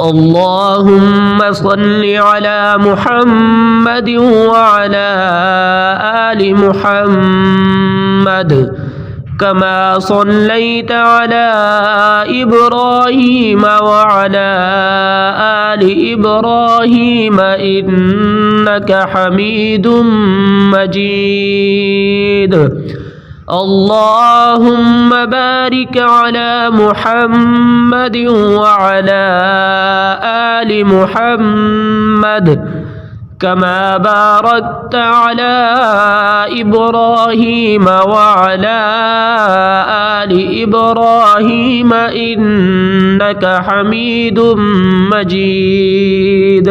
اللهم صل على محمد وعلى آل محمد كما صليت على إبراهيم وعلى آل إبراهيم إنك حميد مجيد اللهم بارك على محمد وعلى آل محمد كما باركت على إبراهيم وعلى آل إبراهيم إنك حميد مجيد